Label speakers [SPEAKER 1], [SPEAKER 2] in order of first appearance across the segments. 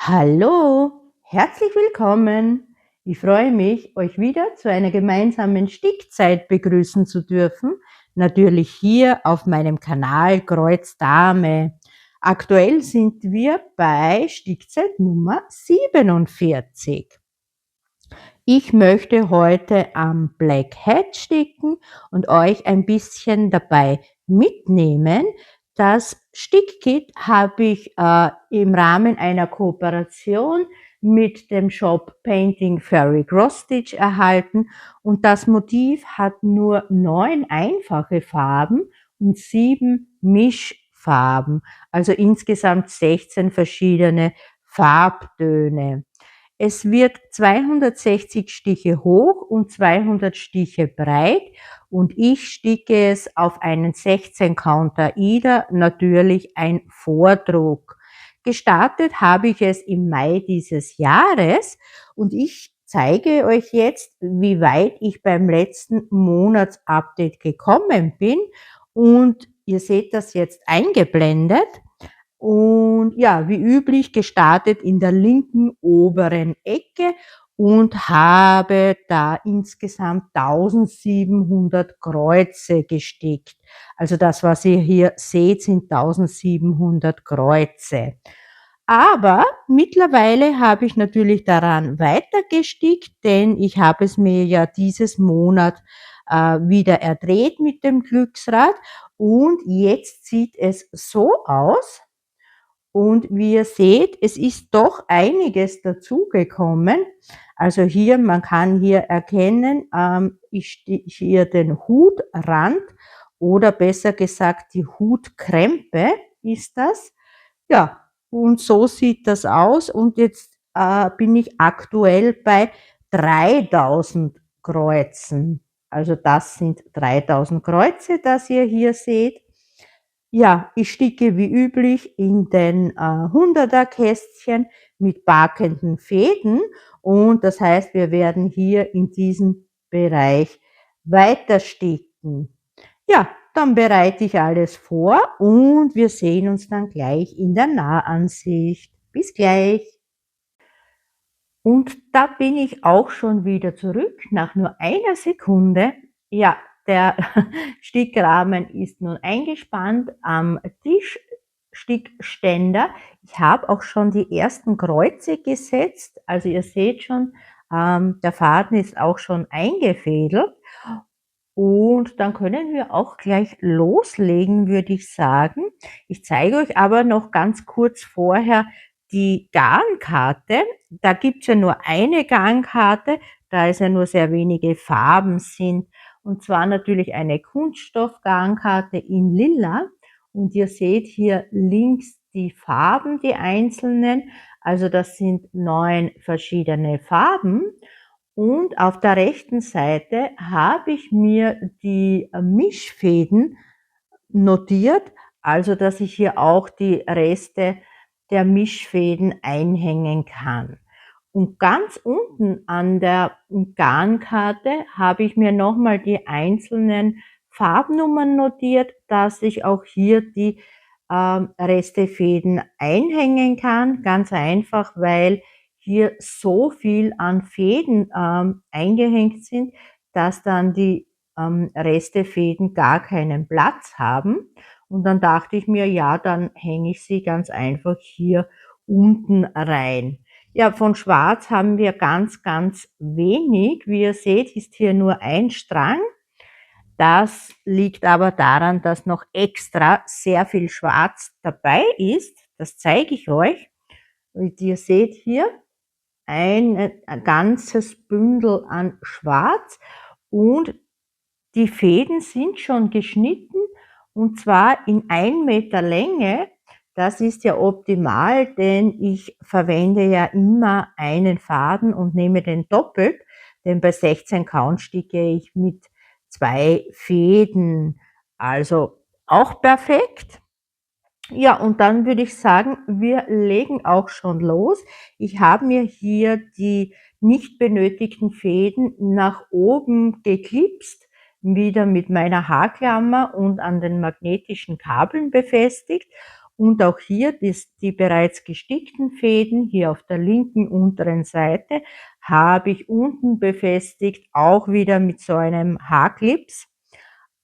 [SPEAKER 1] Hallo, herzlich willkommen. Ich freue mich, euch wieder zu einer gemeinsamen Stickzeit begrüßen zu dürfen. Natürlich hier auf meinem Kanal Kreuz Dame. Aktuell sind wir bei Stickzeit Nummer 47. Ich möchte heute am Black Hat sticken und euch ein bisschen dabei mitnehmen. Das Stickkit habe ich im Rahmen einer Kooperation mit dem Shop Painting Fairy Cross Stitch erhalten und das Motiv hat nur 9 einfache Farben und 7 Mischfarben, also insgesamt 16 verschiedene Farbtöne. Es wird 260 Stiche hoch und 200 Stiche breit und ich sticke es auf einen 16 Count AIDA, natürlich ein Vordruck. Gestartet habe ich es im Mai dieses Jahres und ich zeige euch jetzt, wie weit ich beim letzten Monatsupdate gekommen bin und ihr seht das jetzt eingeblendet. Und ja, wie üblich gestartet in der linken oberen Ecke und habe da insgesamt 1700 Kreuze gestickt. Also das, was ihr hier seht, sind 1700 Kreuze. Aber mittlerweile habe ich natürlich daran weiter gestickt, denn ich habe es mir ja dieses Monat wieder erdreht mit dem Glücksrad und jetzt sieht es so aus. Und wie ihr seht, es ist doch einiges dazugekommen. Also hier, man kann hier erkennen, ich stich hier den Hutrand oder besser gesagt die Hutkrempe ist das. Ja, und so sieht das aus. Und jetzt bin ich aktuell bei 3000 Kreuzen. Also das sind 3000 Kreuze, das ihr hier seht. Ja, ich sticke wie üblich in den 100er Kästchen mit bakenden Fäden und das heißt, wir werden hier in diesem Bereich weiter sticken. Ja, dann bereite ich alles vor und wir sehen uns dann gleich in der Nahansicht. Bis gleich! Und da bin ich auch schon wieder zurück, nach nur einer Sekunde. Ja, der Stickrahmen ist nun eingespannt am Tischstickständer. Ich habe auch schon die ersten Kreuze gesetzt. Also ihr seht schon, der Faden ist auch schon eingefädelt. Und dann können wir auch gleich loslegen, würde ich sagen. Ich zeige euch aber noch ganz kurz vorher die Garnkarte. Da gibt's ja nur eine Garnkarte, da es ja nur sehr wenige Farben sind. Und zwar natürlich eine Kunststoff-Garnkarte in Lila. Und ihr seht hier links die Farben, die einzelnen. Also das sind 9 verschiedene Farben. Und auf der rechten Seite habe ich mir die Mischfäden notiert, also dass ich hier auch die Reste der Mischfäden einhängen kann. Und ganz unten an der Garnkarte habe ich mir nochmal die einzelnen Farbnummern notiert, dass ich auch hier die Restefäden einhängen kann. Ganz einfach, weil hier so viel an Fäden eingehängt sind, dass dann die Restefäden gar keinen Platz haben. Und dann dachte ich mir, ja, dann hänge ich sie ganz einfach hier unten rein. Ja, von Schwarz haben wir ganz, ganz wenig. Wie ihr seht, ist hier nur ein Strang. Das liegt aber daran, dass noch extra sehr viel Schwarz dabei ist. Das zeige ich euch. Und ihr seht hier ein ganzes Bündel an Schwarz und die Fäden sind schon geschnitten und zwar in 1 Meter Länge. Das ist ja optimal, denn ich verwende ja immer einen Faden und nehme den doppelt, denn bei 16 Count sticke ich mit 2 Fäden. Also auch perfekt. Ja, und dann würde ich sagen, wir legen auch schon los. Ich habe mir hier die nicht benötigten Fäden nach oben geklipst, wieder mit meiner Haarklammer und an den magnetischen Kabeln befestigt. Und auch hier die bereits gestickten Fäden, hier auf der linken unteren Seite, habe ich unten befestigt, auch wieder mit so einem Haarclips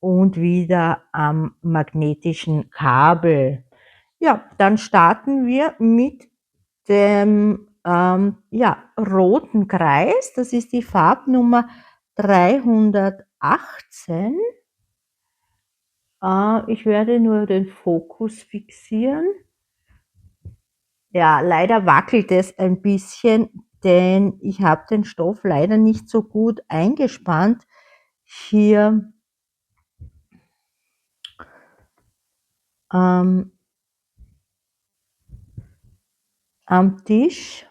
[SPEAKER 1] und wieder am magnetischen Kabel. Ja, dann starten wir mit dem ja, roten Kreis. Das ist die Farbnummer 318. Ich werde nur den Fokus fixieren. Ja, leider wackelt es ein bisschen, denn ich habe den Stoff leider nicht so gut eingespannt hier am Tisch.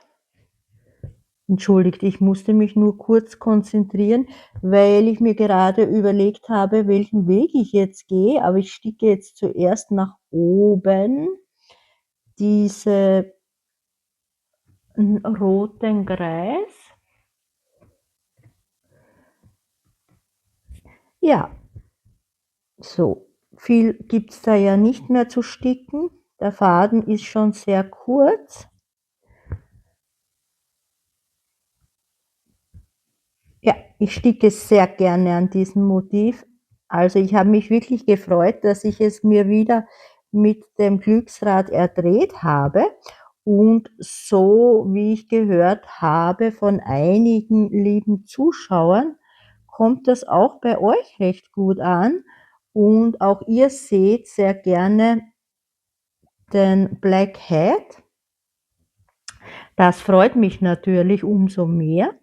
[SPEAKER 1] Entschuldigt, ich musste mich nur kurz konzentrieren, weil ich mir gerade überlegt habe, welchen Weg ich jetzt gehe, aber ich sticke jetzt zuerst nach oben diese roten Kreis. Ja, so viel gibt's da ja nicht mehr zu sticken. Der Faden ist schon sehr kurz. Ja, ich sticke sehr gerne an diesem Motiv. Also ich habe mich wirklich gefreut, dass ich es mir wieder mit dem Glücksrad erdreht habe. Und so wie ich gehört habe von einigen lieben Zuschauern, kommt das auch bei euch recht gut an. Und auch ihr seht sehr gerne den Black Hat. Das freut mich natürlich umso mehr.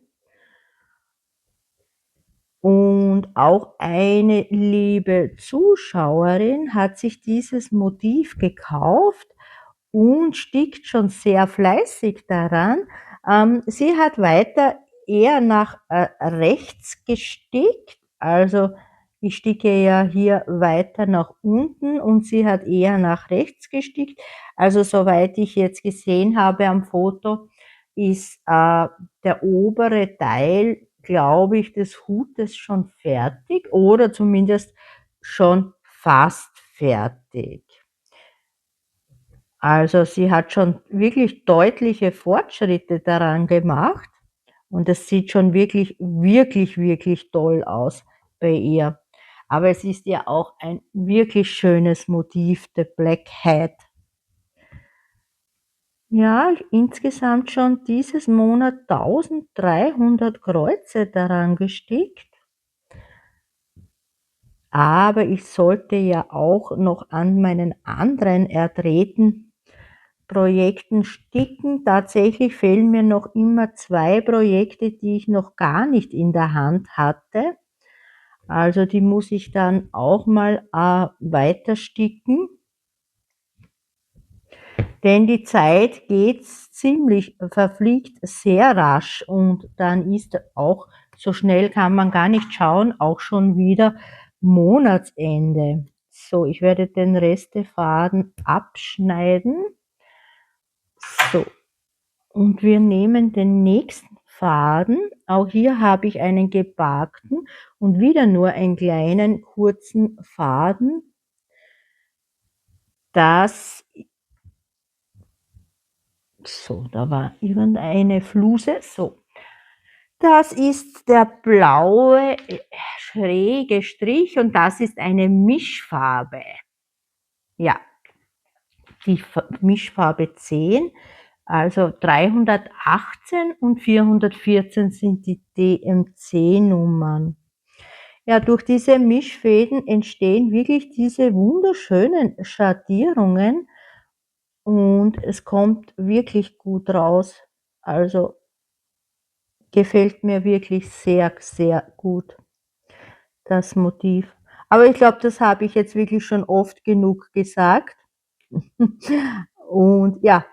[SPEAKER 1] Und auch eine liebe Zuschauerin hat sich dieses Motiv gekauft und stickt schon sehr fleißig daran. Sie hat weiter eher nach rechts gestickt, also ich sticke ja hier weiter nach unten und sie hat eher nach rechts gestickt. Also soweit ich jetzt gesehen habe am Foto, ist der obere Teil, glaube ich, des Hutes schon fertig oder zumindest schon fast fertig. Also sie hat schon wirklich deutliche Fortschritte daran gemacht und es sieht schon wirklich, wirklich, wirklich toll aus bei ihr. Aber es ist ja auch ein wirklich schönes Motiv, der Black Hat. Ja, insgesamt schon dieses Monat 1300 Kreuze daran gestickt. Aber ich sollte ja auch noch an meinen anderen erdrehten Projekten sticken. Tatsächlich fehlen mir noch immer 2 Projekte, die ich noch gar nicht in der Hand hatte. Also die muss ich dann auch mal weiter sticken. Denn die Zeit verfliegt sehr rasch und dann ist auch, so schnell kann man gar nicht schauen, auch schon wieder Monatsende. So, ich werde den Restefaden abschneiden. So, und wir nehmen den nächsten Faden. Auch hier habe ich einen gebarkten und wieder nur einen kleinen kurzen Faden. So, da war irgendeine Fluse. So, das ist der blaue schräge Strich und das ist eine Mischfarbe. Ja, die Mischfarbe 10. Also 318 und 414 sind die DMC-Nummern. Ja, durch diese Mischfäden entstehen wirklich diese wunderschönen Schattierungen und es kommt wirklich gut raus. Also gefällt mir wirklich sehr, sehr gut, das Motiv. Aber ich glaube, das habe ich jetzt wirklich schon oft genug gesagt. Und ja,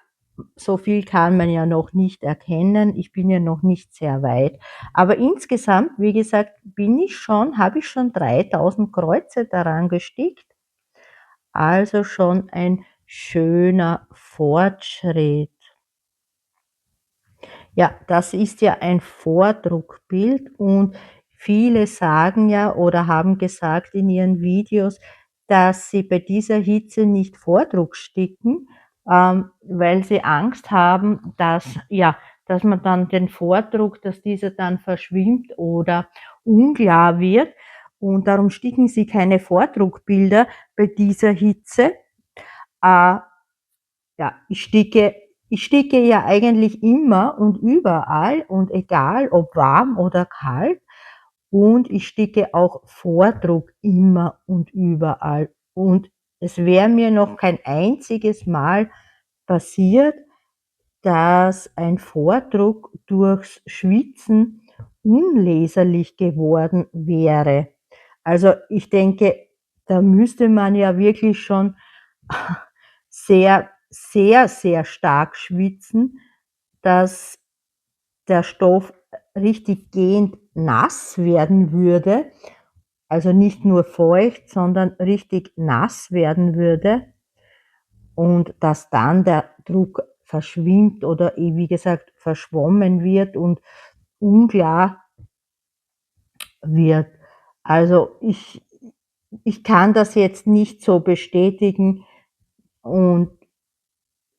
[SPEAKER 1] so viel kann man ja noch nicht erkennen. Ich bin ja noch nicht sehr weit. Aber insgesamt, wie gesagt, habe ich schon 3000 Kreuze daran gestickt. Also schon ein schöner Fortschritt. Ja, das ist ja ein Vordruckbild und viele sagen ja oder haben gesagt in ihren Videos, dass sie bei dieser Hitze nicht Vordruck sticken, weil sie Angst haben, dass man dann den Vordruck, dass dieser dann verschwimmt oder unklar wird. Und darum sticken sie keine Vordruckbilder bei dieser Hitze. Äh, ja, ich sticke ja eigentlich immer und überall und egal ob warm oder kalt, und ich sticke auch Vordruck immer und überall. Und es wäre mir noch kein einziges Mal passiert, dass ein Vordruck durchs Schwitzen unleserlich geworden wäre. Also ich denke, da müsste man ja wirklich schon sehr, sehr, sehr stark schwitzen, dass der Stoff richtig gehend nass werden würde, also nicht nur feucht, sondern richtig nass werden würde, und dass dann der Druck verschwimmt oder wie gesagt verschwommen wird und unklar wird. Also ich kann das jetzt nicht so bestätigen, und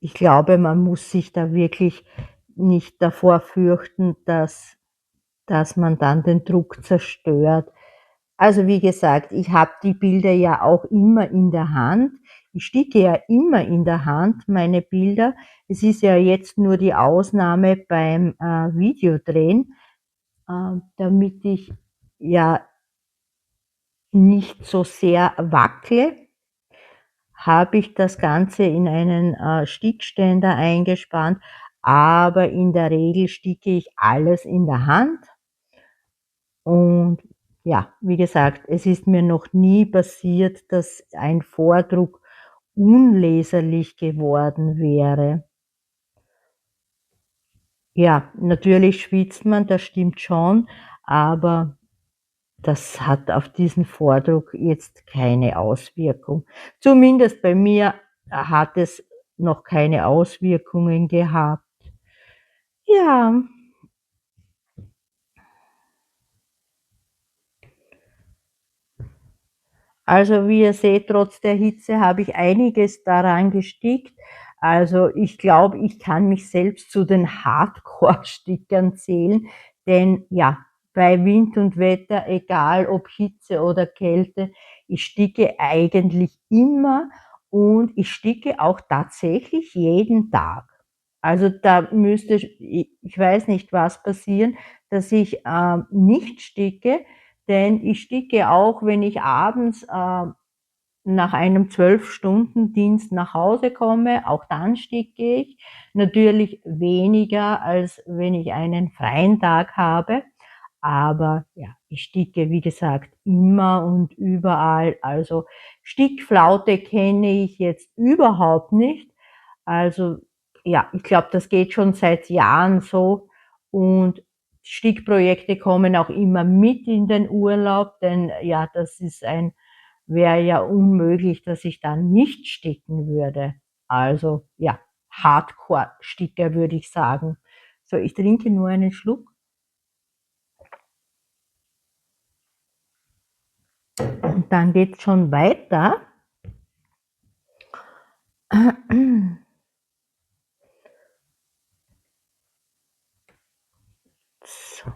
[SPEAKER 1] ich glaube, man muss sich da wirklich nicht davor fürchten, dass man dann den Druck zerstört. Also wie gesagt, ich habe die Bilder ja auch immer in der Hand. Ich sticke ja immer in der Hand meine Bilder. Es ist ja jetzt nur die Ausnahme beim Videodrehen, damit ich ja nicht so sehr wackle, habe ich das Ganze in einen Stickständer eingespannt, aber in der Regel sticke ich alles in der Hand. Und ja, wie gesagt, es ist mir noch nie passiert, dass ein Vordruck unleserlich geworden wäre. Ja, natürlich schwitzt man, das stimmt schon, aber das hat auf diesen Vordruck jetzt keine Auswirkung. Zumindest bei mir hat es noch keine Auswirkungen gehabt. Ja. Also wie ihr seht, trotz der Hitze habe ich einiges daran gestickt. Also ich glaube, ich kann mich selbst zu den Hardcore-Stickern zählen, denn ja, bei Wind und Wetter, egal ob Hitze oder Kälte, ich sticke eigentlich immer, und ich sticke auch tatsächlich jeden Tag. Also da müsste, ich weiß nicht, was passieren, dass ich nicht sticke, denn ich sticke auch, wenn ich abends nach einem 12-Stunden-Dienst nach Hause komme, auch dann sticke ich. Natürlich weniger, als wenn ich einen freien Tag habe. Aber ja, ich sticke, wie gesagt, immer und überall. Also Stickflaute kenne ich jetzt überhaupt nicht. Also ja, ich glaube, das geht schon seit Jahren so, und Stickprojekte kommen auch immer mit in den Urlaub, denn ja, wäre ja unmöglich, dass ich dann nicht sticken würde. Also ja, Hardcore-Sticker würde ich sagen. So, ich trinke nur einen Schluck und dann geht's schon weiter. So.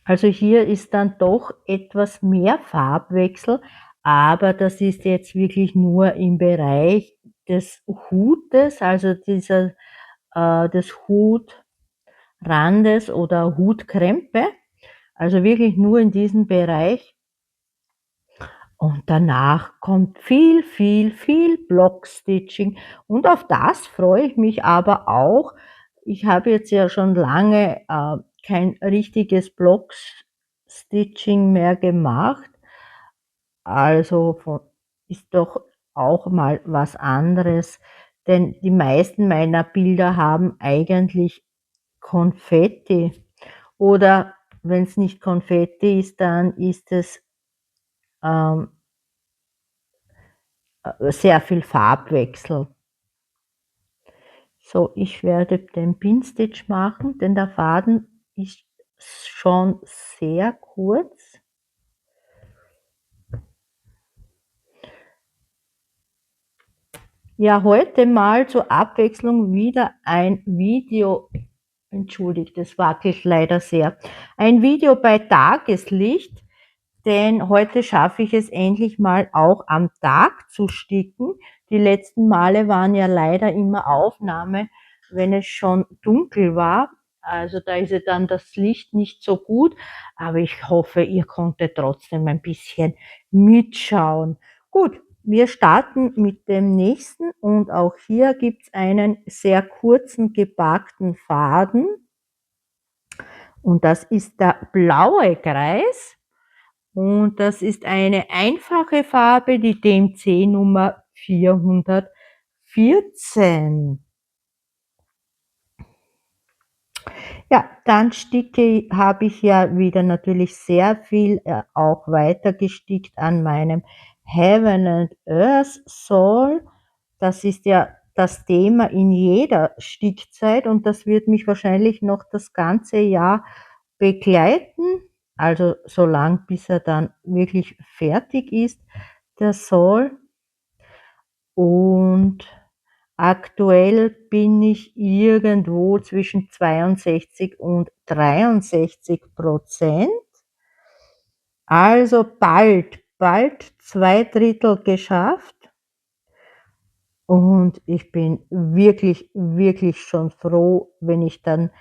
[SPEAKER 1] Also hier ist dann doch etwas mehr Farbwechsel, aber das ist jetzt wirklich nur im Bereich des Hutes, also des Hutrandes oder Hutkrempe, also wirklich nur in diesem Bereich. Und danach kommt viel, viel, viel Blockstitching, und auf das freue ich mich aber auch. Ich habe jetzt ja schon lange kein richtiges Blockstitching mehr gemacht, also ist doch auch mal was anderes, denn die meisten meiner Bilder haben eigentlich Konfetti, oder wenn es nicht Konfetti ist, dann ist es ähm, sehr viel Farbwechsel. So, ich werde den Pinstitch machen, denn der Faden ist schon sehr kurz. Ja, heute mal zur Abwechslung wieder ein Video, entschuldigt, es wackelt leider sehr, ein Video bei Tageslicht, denn heute schaffe ich es endlich mal auch am Tag zu sticken. Die letzten Male waren ja leider immer Aufnahme, wenn es schon dunkel war. Also da ist ja dann das Licht nicht so gut, aber ich hoffe, ihr konntet trotzdem ein bisschen mitschauen. Gut, wir starten mit dem nächsten und auch hier gibt es einen sehr kurzen gepackten Faden und das ist der blaue Kreis. Und das ist eine einfache Farbe, die DMC-Nummer 414. Ja, dann habe ich ja wieder natürlich sehr viel auch weiter gestickt an meinem Heaven and Earth Soul. Das ist ja das Thema in jeder Stickzeit und das wird mich wahrscheinlich noch das ganze Jahr begleiten, also so lang, bis er dann wirklich fertig ist, der Soul. Und aktuell bin ich irgendwo zwischen 62 und 63%. Also bald 2/3 geschafft. Und ich bin wirklich schon froh, wenn ich dann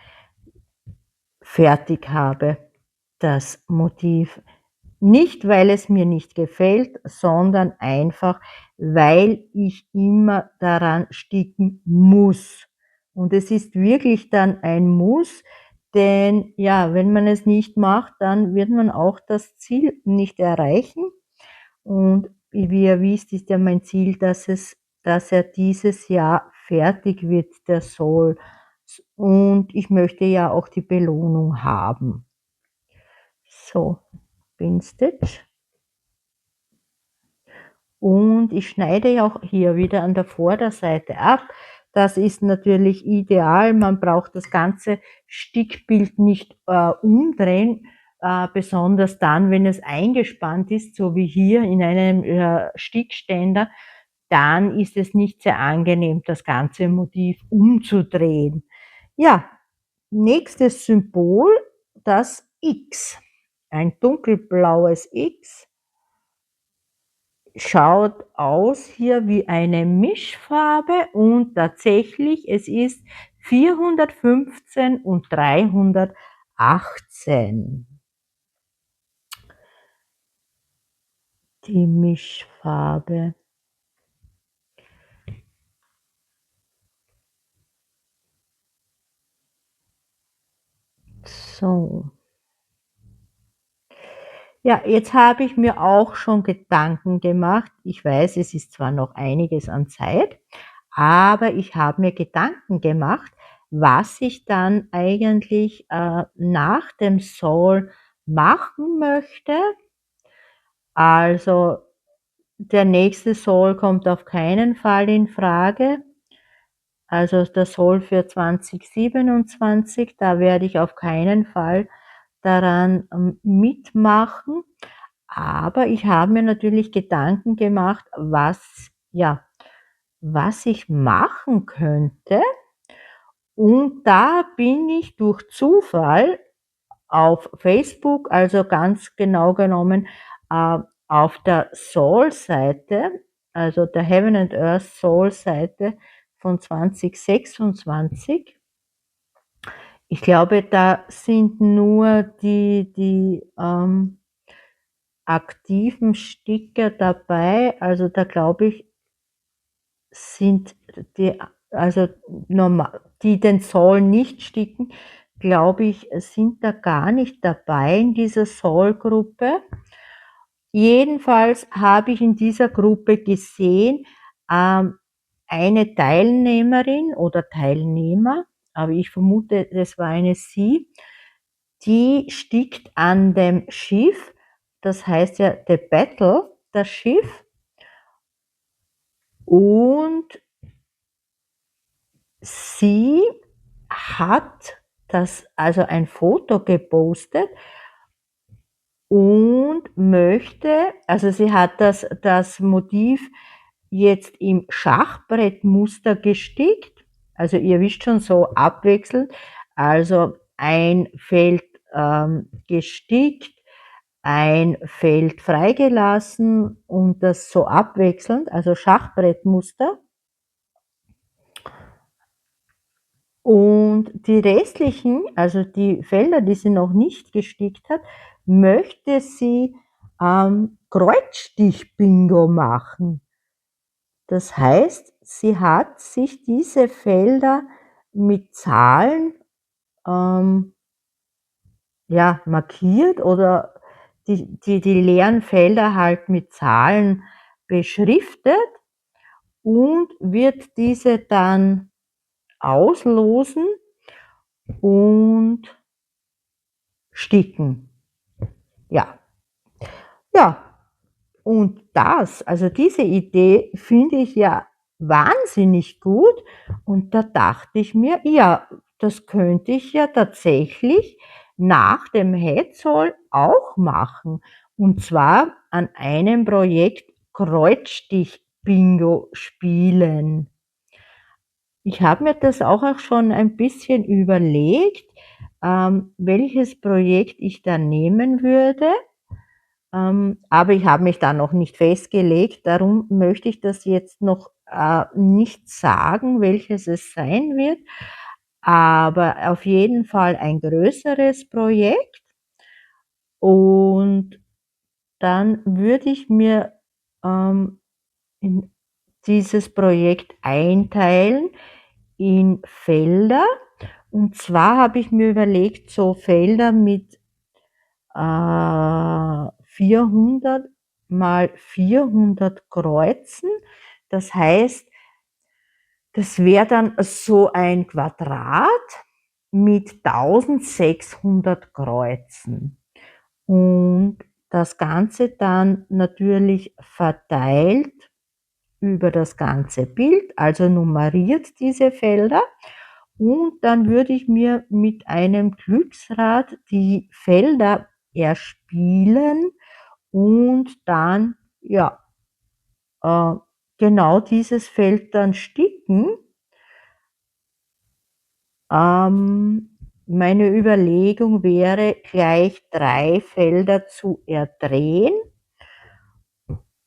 [SPEAKER 1] fertig habe, das Motiv. Nicht, weil es mir nicht gefällt, sondern einfach, weil ich immer daran sticken muss. Und es ist wirklich dann ein Muss, denn ja, wenn man es nicht macht, dann wird man auch das Ziel nicht erreichen. Und wie ihr wisst, ist ja mein Ziel, dass er dieses Jahr fertig wird, der Soul. Und ich möchte ja auch die Belohnung haben. So, Pin Stitch. Und ich schneide ja auch hier wieder an der Vorderseite ab. Das ist natürlich ideal. Man braucht das ganze Stickbild nicht umdrehen, besonders dann, wenn es eingespannt ist, so wie hier in einem Stickständer. Dann ist es nicht sehr angenehm, das ganze Motiv umzudrehen. Ja, nächstes Symbol, das X. Ein dunkelblaues X. Schaut aus hier wie eine Mischfarbe und tatsächlich, es ist 415 und 318. Die Mischfarbe. So. Ja, jetzt habe ich mir auch schon Gedanken gemacht. Ich weiß, es ist zwar noch einiges an Zeit, aber ich habe mir Gedanken gemacht, was ich dann eigentlich nach dem Soul machen möchte. Also der nächste Soul kommt auf keinen Fall in Frage. Also der Soul für 2027, da werde ich auf keinen Fall daran mitmachen. Aber ich habe mir natürlich Gedanken gemacht, was ich machen könnte. Und da bin ich durch Zufall auf Facebook, also ganz genau genommen auf der Soul-Seite, also der Heaven and Earth Soul-Seite von 2026. Ich glaube, da sind nur die aktiven Sticker dabei. Also da glaube ich, sind die, also normal, die den Soul nicht sticken, glaube ich, sind da gar nicht dabei in dieser Soul-Gruppe. Jedenfalls habe ich in dieser Gruppe gesehen, eine Teilnehmerin oder Teilnehmer, aber ich vermute, es war eine sie, die stickt an dem Schiff, das heißt ja The Battle, das Schiff, und sie hat also ein Foto gepostet und möchte, also sie hat das Motiv jetzt im Schachbrettmuster gestickt. Also ihr wisst schon, so abwechselnd. Also ein Feld gestickt, ein Feld freigelassen und das so abwechselnd, also Schachbrettmuster. Und die restlichen, also die Felder, die sie noch nicht gestickt hat, möchte sie Kreuzstich-Bingo machen. Das heißt, sie hat sich diese Felder mit Zahlen ja, markiert oder die leeren Felder halt mit Zahlen beschriftet und wird diese dann auslosen und sticken. Ja, ja. Und also diese Idee finde ich ja wahnsinnig gut. Und da dachte ich mir, ja, das könnte ich ja tatsächlich nach dem Hetzoll auch machen. Und zwar an einem Projekt Kreuzstich-Bingo spielen. Ich habe mir das auch schon ein bisschen überlegt, welches Projekt ich da nehmen würde. Aber ich habe mich da noch nicht festgelegt, darum möchte ich das jetzt noch nicht sagen, welches es sein wird, aber auf jeden Fall ein größeres Projekt. Und dann würde ich mir in dieses Projekt einteilen in Felder. Und zwar habe ich mir überlegt, so Felder mit 400 mal 400 Kreuzen. Das heißt, das wäre dann so ein Quadrat mit 1600 Kreuzen. Und das Ganze dann natürlich verteilt über das ganze Bild, also nummeriert diese Felder. Und dann würde ich mir mit einem Glücksrad die Felder erspielen und dann, ja, äh, genau dieses Feld dann sticken. Meine Überlegung wäre, gleich 3 Felder zu erdrehen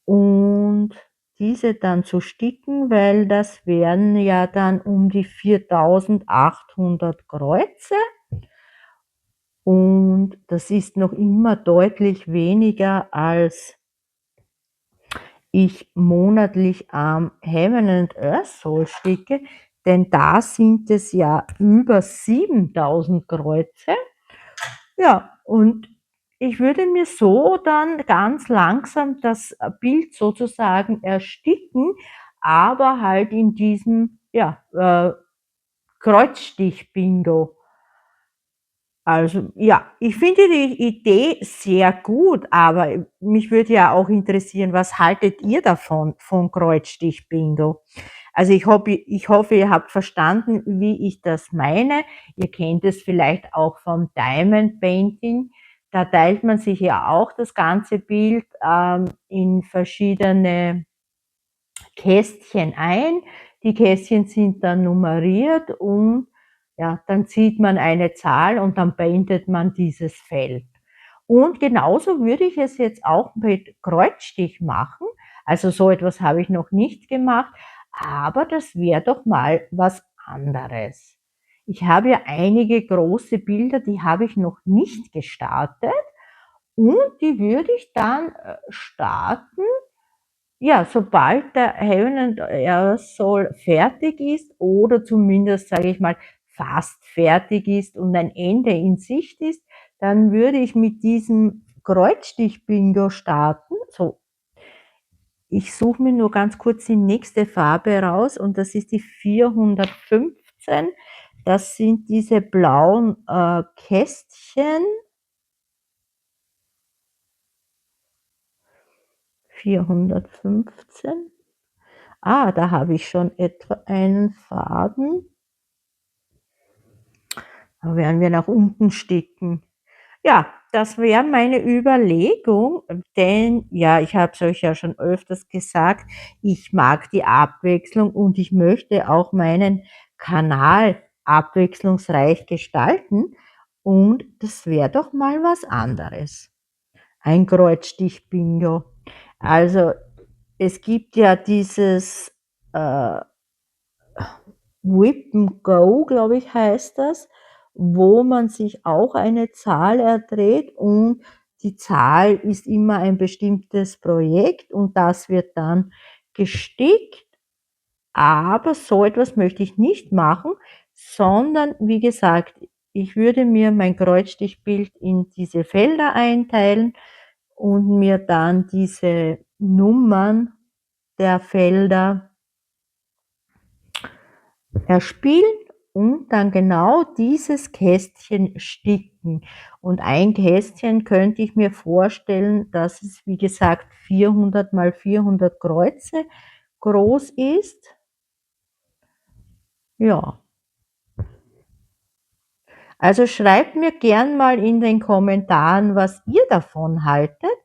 [SPEAKER 1] und diese dann zu sticken, weil das wären ja dann um die 4800 Kreuze. Und das ist noch immer deutlich weniger, als ich monatlich am Heaven and Earth Soul sticke, denn da sind es ja über 7000 Kreuze. Ja, und ich würde mir so dann ganz langsam das Bild sozusagen ersticken, aber halt in diesem, ja, Kreuzstich-Bingo. Also ja, ich finde die Idee sehr gut, aber mich würde ja auch interessieren, was haltet ihr davon, von Kreuzstich-Bingo? Also ich hoffe, ihr habt verstanden, wie ich das meine. Ihr kennt es vielleicht auch vom Diamond Painting. Da teilt man sich ja auch das ganze Bild in verschiedene Kästchen ein. Die Kästchen sind dann nummeriert und ja, dann zieht man eine Zahl und dann paintet man dieses Feld. Und genauso würde ich es jetzt auch mit Kreuzstich machen. Also so etwas habe ich noch nicht gemacht, aber das wäre doch mal was anderes. Ich habe ja einige große Bilder, die habe ich noch nicht gestartet und die würde ich dann starten, ja, sobald der Heaven and Earth Soul fertig ist oder zumindest, sage ich mal, fast fertig ist und ein Ende in Sicht ist, dann würde ich mit diesem Kreuzstich-Bingo starten. So, ich suche mir nur ganz kurz die nächste Farbe raus und das ist die 415. Das sind diese blauen Kästchen. 415. Ah, da habe ich schon etwa einen Faden. Da werden wir nach unten sticken. Ja, das wäre meine Überlegung, denn ja, ich habe es euch ja schon öfters gesagt, ich mag die Abwechslung und ich möchte auch meinen Kanal abwechslungsreich gestalten und das wäre doch mal was anderes. Ein Kreuzstich-Bingo. Also es gibt ja dieses äh, Whip and Go, glaube ich, heißt das, wo man sich auch eine Zahl erdreht und die Zahl ist immer ein bestimmtes Projekt und das wird dann gestickt. Aber so etwas möchte ich nicht machen, sondern wie gesagt, ich würde mir mein Kreuzstichbild in diese Felder einteilen und mir dann diese Nummern der Felder erspielen und dann genau dieses Kästchen sticken. Und ein Kästchen könnte ich mir vorstellen, dass es wie gesagt 400 mal 400 Kreuze groß ist. Ja. Also schreibt mir gern mal in den Kommentaren, was ihr davon haltet,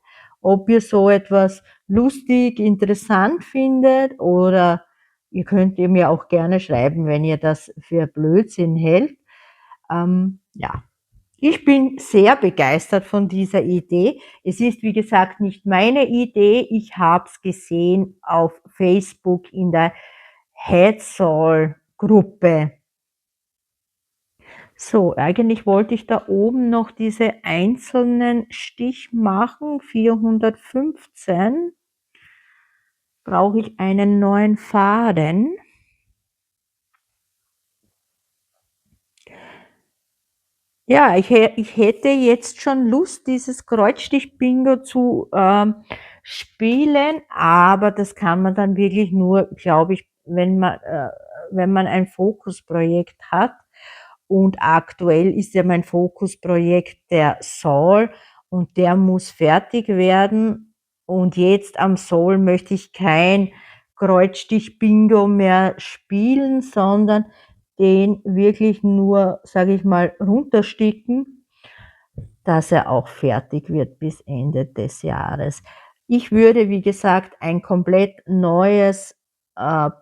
[SPEAKER 1] ob ihr so etwas lustig, interessant findet oder ihr könnt ihr mir auch gerne schreiben, wenn ihr das für Blödsinn hält. Ja, ich bin sehr begeistert von dieser Idee. Es ist, wie gesagt, nicht meine Idee. Ich habe es gesehen auf Facebook in der Headsaal-Gruppe. So, eigentlich wollte ich da oben noch diese einzelnen Stich machen. 415 brauche ich einen neuen Faden. Ja, ich hätte jetzt schon Lust, dieses Kreuzstich-Bingo zu spielen, aber das kann man dann wirklich nur, glaube ich, wenn man ein Fokusprojekt hat. Und aktuell ist ja mein Fokusprojekt der Soul und der muss fertig werden. Und jetzt am Soul möchte ich kein Kreuzstich-Bingo mehr spielen, sondern den wirklich nur, sage ich mal, runtersticken, dass er auch fertig wird bis Ende des Jahres. Ich würde, wie gesagt, ein komplett neues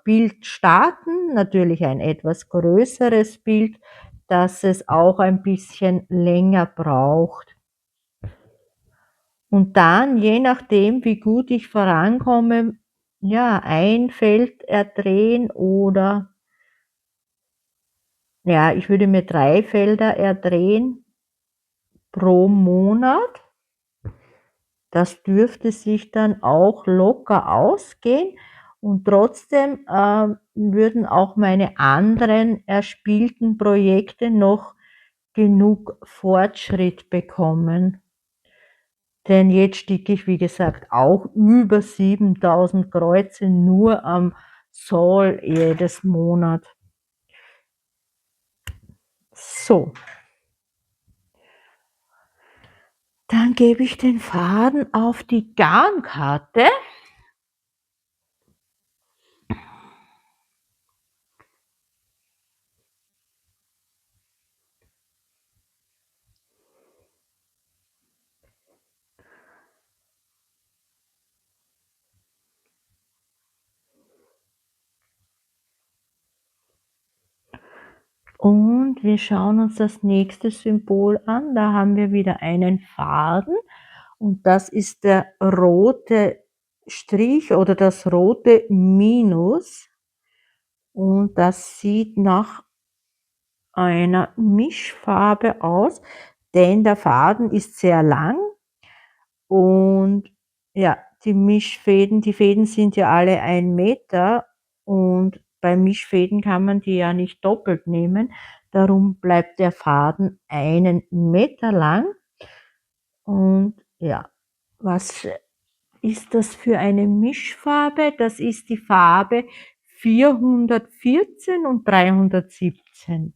[SPEAKER 1] Bild starten, natürlich ein etwas größeres Bild, dass es auch ein bisschen länger braucht. Und dann, je nachdem, wie gut ich vorankomme, ja, ein Feld erdrehen oder ja, ich würde mir 3 Felder erdrehen pro Monat. Das dürfte sich dann auch locker ausgehen und trotzdem würden auch meine anderen erspielten Projekte noch genug Fortschritt bekommen. Denn jetzt sticke ich, wie gesagt, auch über 7000 Kreuze nur am Soul jedes Monat. So. Dann gebe ich den Faden auf die Garnkarte. Und wir schauen uns das nächste Symbol an. Da haben wir wieder einen Faden und das ist der rote Strich oder das rote Minus. Und das sieht nach einer Mischfarbe aus, denn der Faden ist sehr lang und ja, die Fäden sind ja alle 1 Meter und bei Mischfäden kann man die ja nicht doppelt nehmen. Darum bleibt der Faden 1 Meter lang. Und ja, was ist das für eine Mischfarbe? Das ist die Farbe 414 und 317.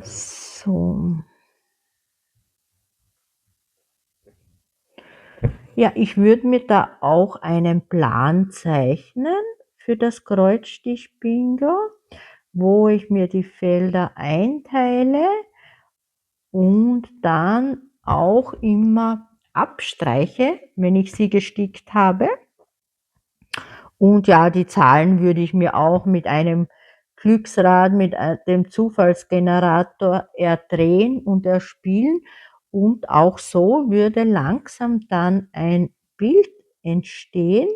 [SPEAKER 1] So. Ja, ich würde mir da auch einen Plan zeichnen für das Kreuzstich-Bingo. wo ich mir die Felder einteile und dann auch immer abstreiche, wenn ich sie gestickt habe. Und ja, die Zahlen würde ich mir auch mit einem Glücksrad, mit dem Zufallsgenerator erdrehen und erspielen. Und auch so würde langsam dann ein Bild entstehen.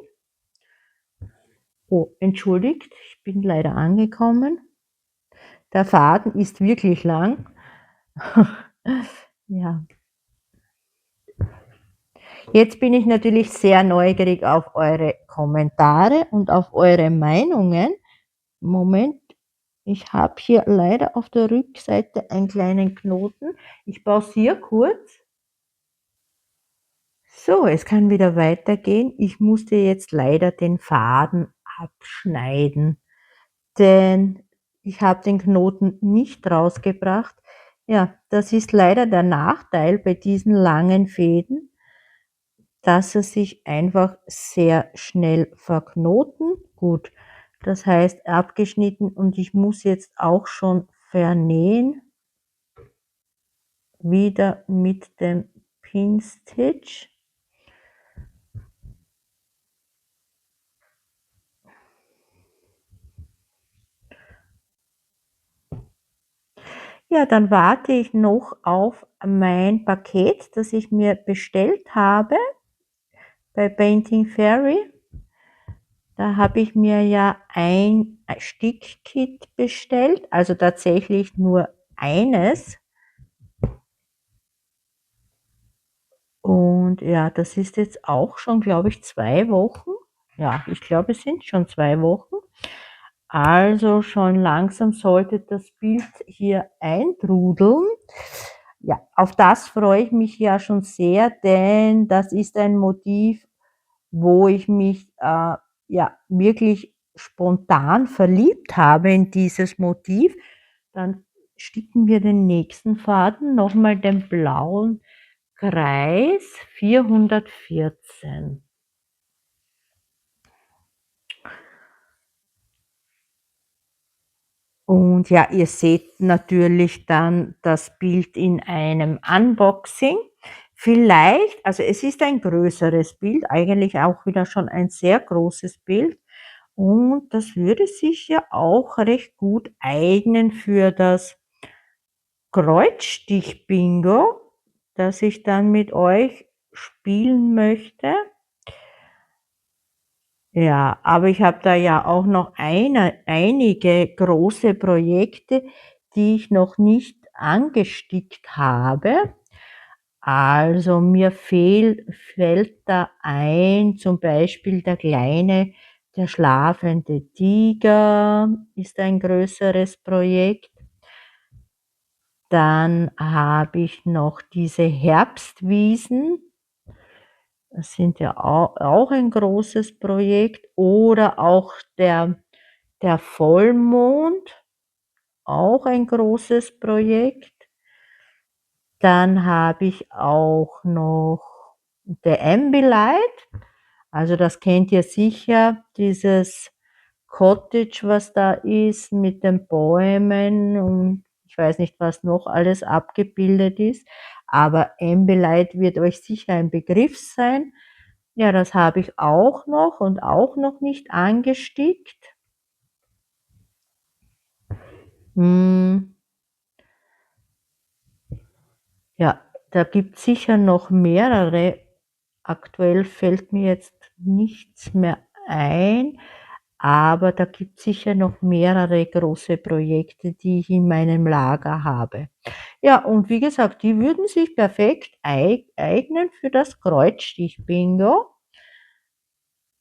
[SPEAKER 1] Oh, entschuldigt, ich bin leider angekommen. Der Faden ist wirklich lang. Ja. Jetzt bin ich natürlich sehr neugierig auf eure Kommentare und auf eure Meinungen. Moment, ich habe hier leider auf der Rückseite einen kleinen Knoten. Ich pausiere kurz. So, es kann wieder weitergehen. Ich musste jetzt leider den Faden abschneiden, denn ich habe den Knoten nicht rausgebracht. Ja, das ist leider der Nachteil bei diesen langen Fäden, dass sie sich einfach sehr schnell verknoten. Gut, das heißt abgeschnitten und ich muss jetzt auch schon vernähen, wieder mit dem Pin Stitch. Ja, dann warte ich noch auf mein Paket, das ich mir bestellt habe bei Painting Fairy. Da habe ich mir ja ein Stickkit bestellt, also tatsächlich nur eines. Und ja, das ist jetzt auch schon, glaube ich, 2 Wochen. Ja, ich glaube, es sind schon 2 Wochen. Also schon langsam sollte das Bild hier eintrudeln. Ja, auf das freue ich mich ja schon sehr, denn das ist ein Motiv, wo ich mich ja wirklich spontan verliebt habe in dieses Motiv. Dann sticken wir den nächsten Faden, nochmal den blauen Kreis 414. Und ja, ihr seht natürlich dann das Bild in einem Unboxing. Vielleicht, also es ist ein größeres Bild, eigentlich auch wieder schon ein sehr großes Bild. Und das würde sich ja auch recht gut eignen für das Kreuzstich-Bingo, das ich dann mit euch spielen möchte. Ja, aber ich habe da ja auch noch einige große Projekte, die ich noch nicht angestickt habe. Also mir fällt da ein, zum Beispiel der schlafende Tiger ist ein größeres Projekt. Dann habe ich noch diese Herbstwiesen. Das sind ja auch ein großes Projekt. Oder auch der Vollmond, auch ein großes Projekt. Dann habe ich auch noch The Ambilight. Also das kennt ihr sicher, dieses Cottage, was da ist mit den Bäumen und ich weiß nicht, was noch alles abgebildet ist. Aber Ambilight wird euch sicher ein Begriff sein. Ja, das habe ich auch noch und auch noch nicht angestickt. Hm, ja, da gibt es sicher noch mehrere. Aktuell fällt mir jetzt nichts mehr ein, aber da gibt es sicher noch mehrere große Projekte, die ich in meinem Lager habe. Ja, und wie gesagt, die würden sich perfekt eignen für das Kreuzstich-Bingo.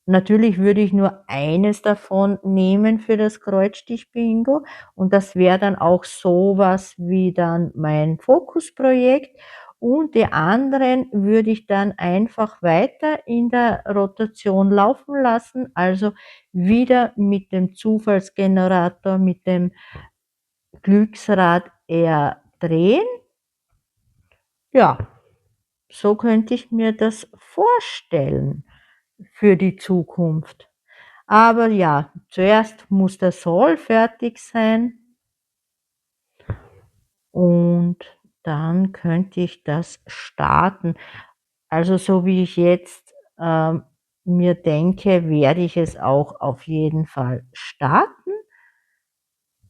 [SPEAKER 1] Natürlich würde ich nur eines davon nehmen für das Kreuzstich-Bingo und das wäre dann auch sowas wie dann mein Fokusprojekt und die anderen würde ich dann einfach weiter in der Rotation laufen lassen, also wieder mit dem Zufallsgenerator, mit dem Glücksrad eher drehen. Ja, so könnte ich mir das vorstellen für die Zukunft. Aber ja, zuerst muss der Soll fertig sein und dann könnte ich das starten. Also so wie ich jetzt mir denke, werde ich es auch auf jeden Fall starten.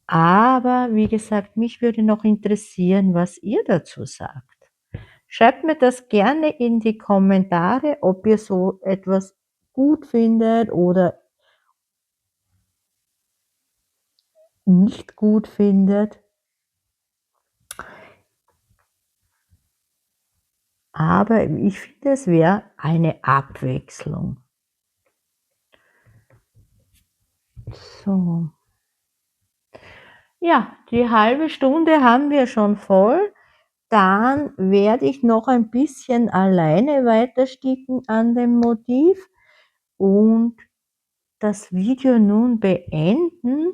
[SPEAKER 1] Aber wie gesagt, mich würde noch interessieren, was ihr dazu sagt. Schreibt mir das gerne in die Kommentare, ob ihr so etwas gut findet oder nicht gut findet. Aber ich finde, es wäre eine Abwechslung. So. Ja, die halbe Stunde haben wir schon voll. Dann werde ich noch ein bisschen alleine weiter sticken an dem Motiv und das Video nun beenden.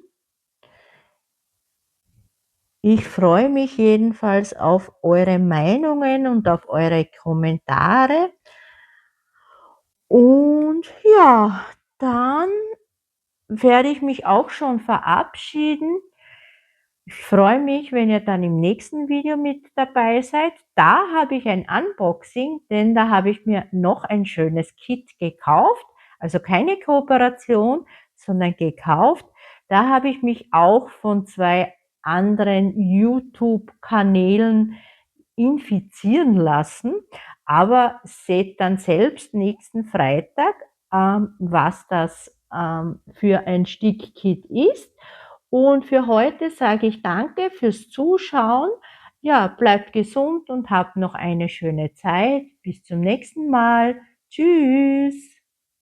[SPEAKER 1] Ich freue mich jedenfalls auf eure Meinungen und auf eure Kommentare. Und ja, dann werde ich mich auch schon verabschieden. Ich freue mich, wenn ihr dann im nächsten Video mit dabei seid. Da habe ich ein Unboxing, denn da habe ich mir noch ein schönes Kit gekauft. Also keine Kooperation, sondern gekauft. Da habe ich mich auch von 2 anderen YouTube-Kanälen infizieren lassen. Aber seht dann selbst nächsten Freitag, was das für ein Stickkit ist. Und für heute sage ich danke fürs Zuschauen. Ja, bleibt gesund und habt noch eine schöne Zeit. Bis zum nächsten Mal. Tschüss.